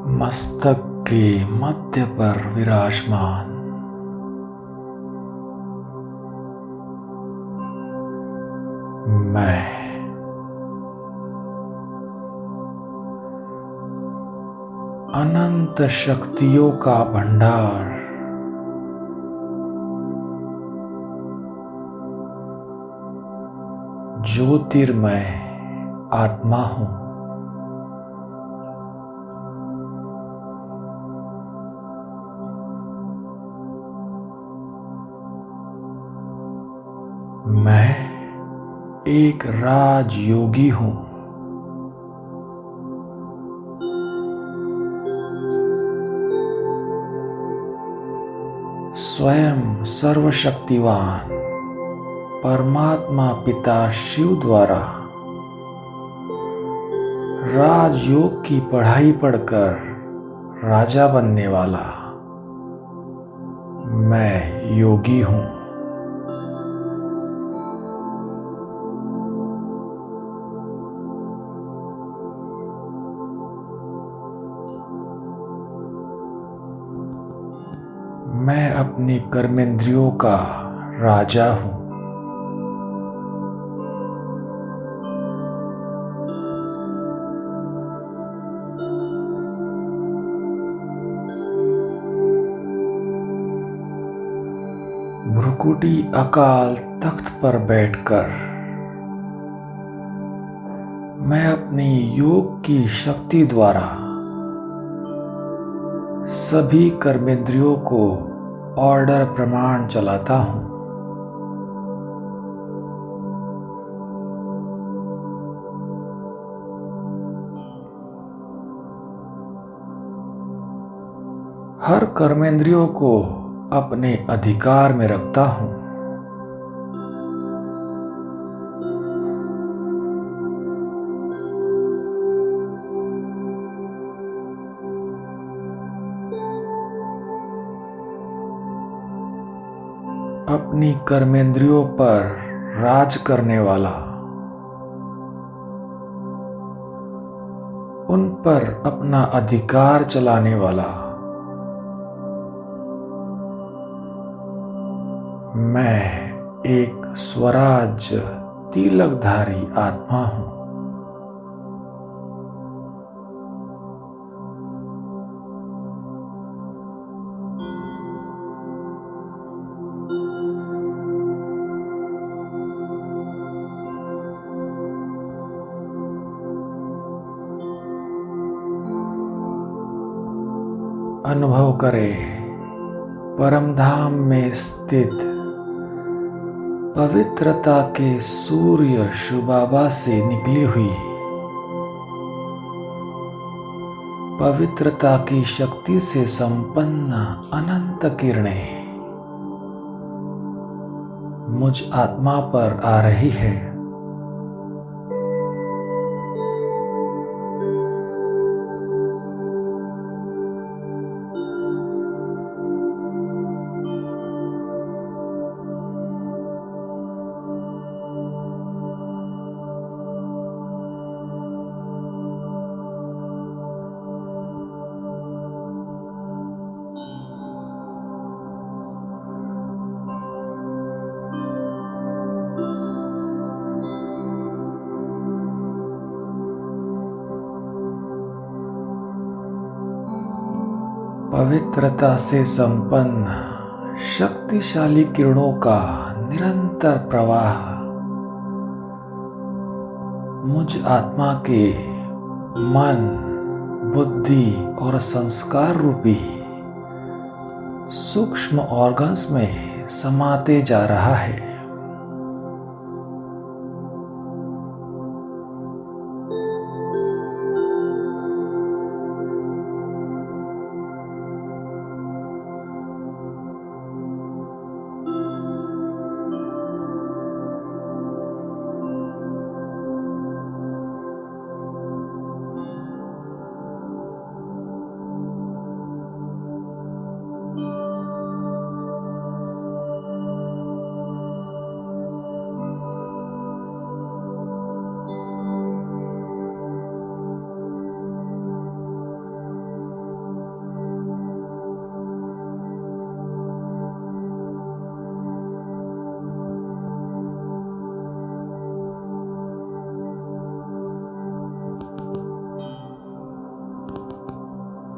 मस्तक के मध्य पर विराजमान मैं अनंत शक्तियों का भंडार ज्योतिर्मय आत्मा हूं। मैं एक राजयोगी हूं। स्वयं सर्वशक्तिवान परमात्मा पिता शिव द्वारा राजयोग की पढ़ाई पढ़कर राजा बनने वाला मैं योगी हूं। मैं अपनी कर्मेंद्रियों का राजा हूं। भ्रुकुटी अकाल तख्त पर बैठकर मैं अपनी योग की शक्ति द्वारा सभी कर्मेंद्रियों को ऑर्डर प्रमाण चलाता हूं। हर कर्मेंद्रियों को अपने अधिकार में रखता हूं। अपनी कर्मेंद्रियों पर राज करने वाला, उन पर अपना अधिकार चलाने वाला मैं एक स्वराज तिलकधारी आत्मा हूं। अनुभव करें परमधाम में स्थित पवित्रता के सूर्य शिवबाबा से निकली हुई पवित्रता की शक्ति से संपन्न अनंत किरणें मुझ आत्मा पर आ रही है। पवित्रता से संपन्न शक्तिशाली किरणों का निरंतर प्रवाह मुझ आत्मा के मन, बुद्धि और संस्कार रूपी सूक्ष्म ऑर्गन्स में समाते जा रहा है।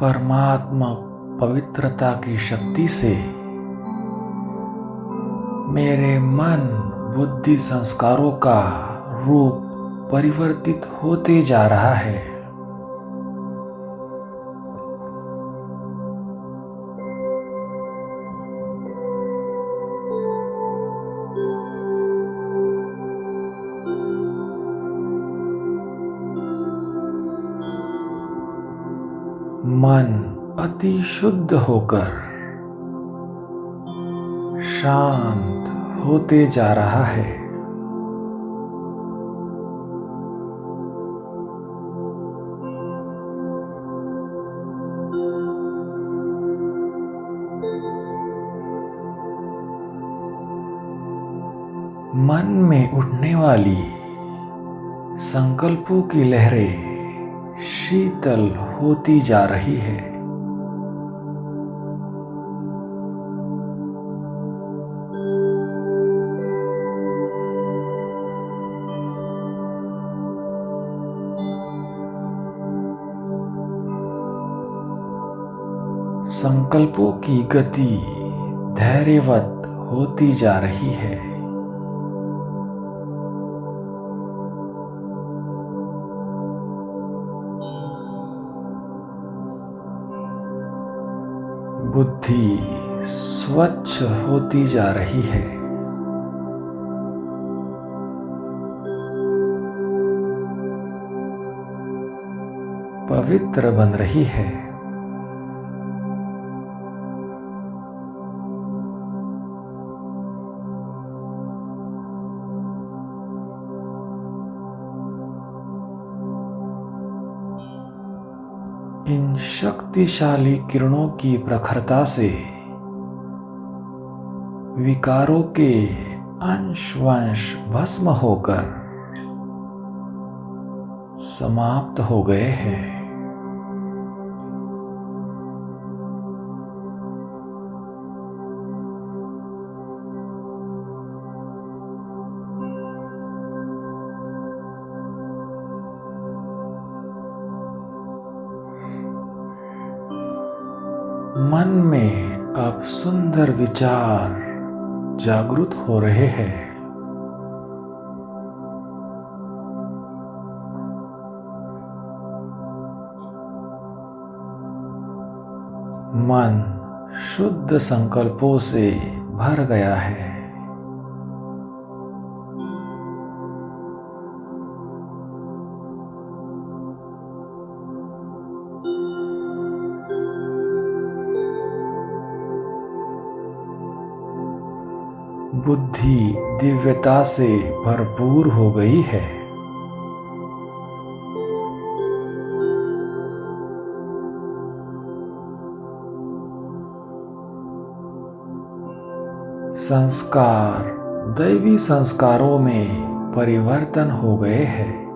परमात्मा पवित्रता की शक्ति से मेरे मन बुद्धि संस्कारों का रूप परिवर्तित होते जा रहा है। मन अति शुद्ध होकर शांत होते जा रहा है। मन में उठने वाली संकल्पों की लहरें शीतल होती जा रही है। संकल्पों की गति धैर्यवत होती जा रही है। बुद्धि स्वच्छ होती जा रही है। पवित्र बन रही है। इन शक्तिशाली किरणों की प्रखरता से विकारों के अंश-वंश भस्म होकर समाप्त हो गए हैं। मन में अब सुंदर विचार जागृत हो रहे हैं। मन शुद्ध संकल्पों से भर गया है। बुद्धि दिव्यता से भरपूर हो गई है। संस्कार दैवी संस्कारों में परिवर्तन हो गए हैं।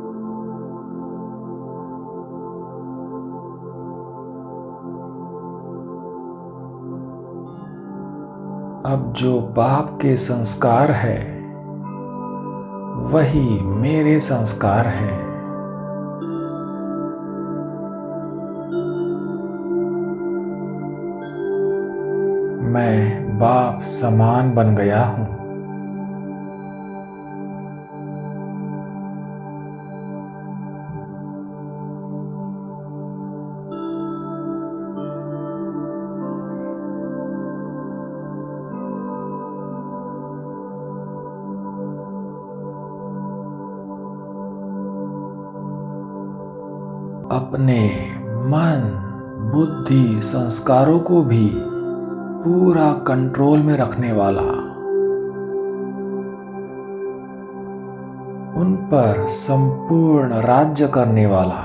अब जो बाप के संस्कार है वही मेरे संस्कार हैं। मैं बाप समान बन गया हूँ। अपने मन बुद्धि संस्कारों को भी पूरा कंट्रोल में रखने वाला, उन पर संपूर्ण राज्य करने वाला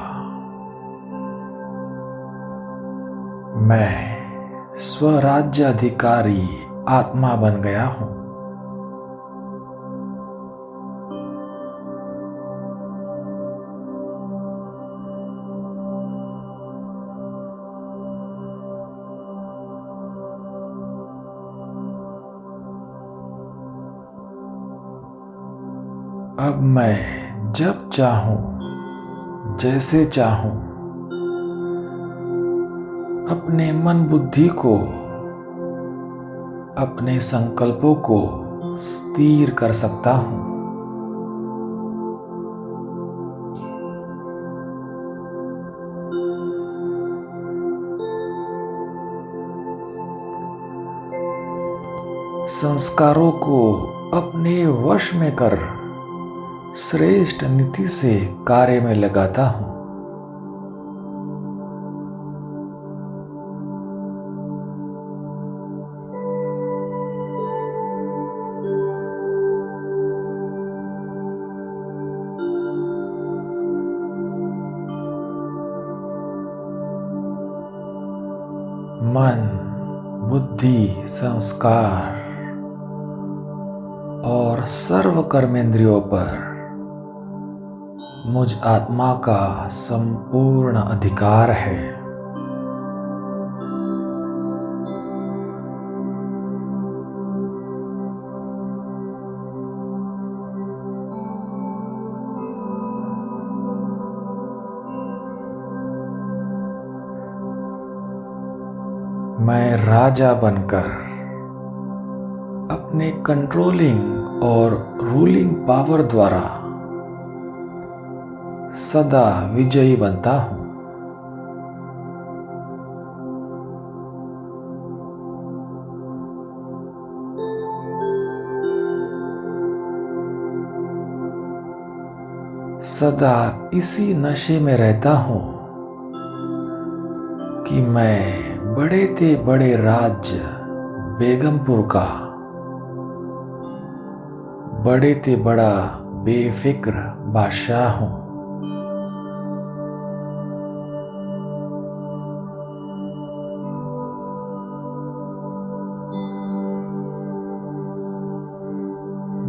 मैं स्वराज्य अधिकारी आत्मा बन गया हूँ। अब मैं जब चाहूं जैसे चाहूं अपने मन बुद्धि को, अपने संकल्पों को स्थिर कर सकता हूँ। संस्कारों को अपने वश में कर श्रेष्ठ नीति से कार्य में लगाता हूँ। मन, बुद्धि, संस्कार और सर्व कर्मेंद्रियों पर मुझ आत्मा का संपूर्ण अधिकार है। मैं राजा बनकर अपने कंट्रोलिंग और रूलिंग पावर द्वारा सदा विजयी बनता हूं। सदा इसी नशे में रहता हूं कि मैं बड़े ते बड़े राज्य बेगमपुर का बड़े ते बड़ा बेफिक्र बादशाह हूं।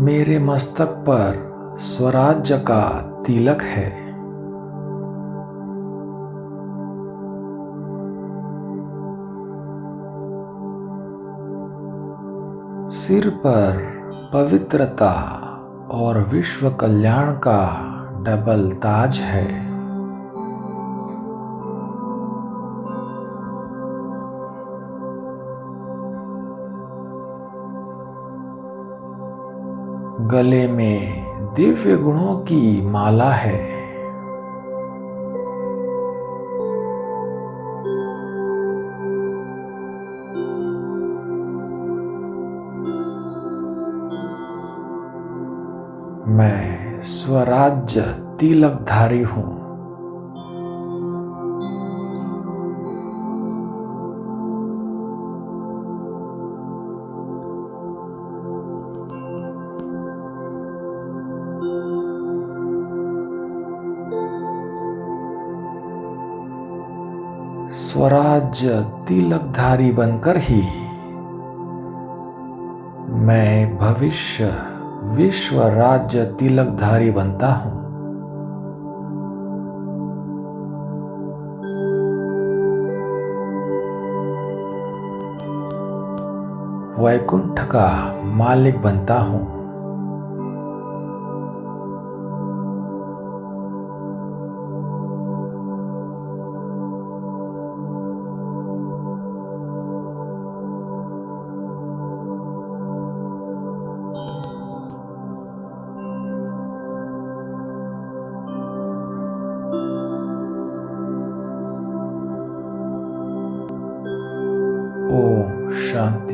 मेरे मस्तक पर स्वराज्य का तिलक है। सिर पर पवित्रता और विश्व कल्याण का डबल ताज है। गले में दिव्य गुणों की माला है। मैं स्वराज्य तिलकधारी हूं। स्वराज्य तिलकधारी बनकर ही मैं भविष्य विश्व राज्य तिलकधारी बनता हूं। वैकुंठ का मालिक बनता हूं। ओम शांति।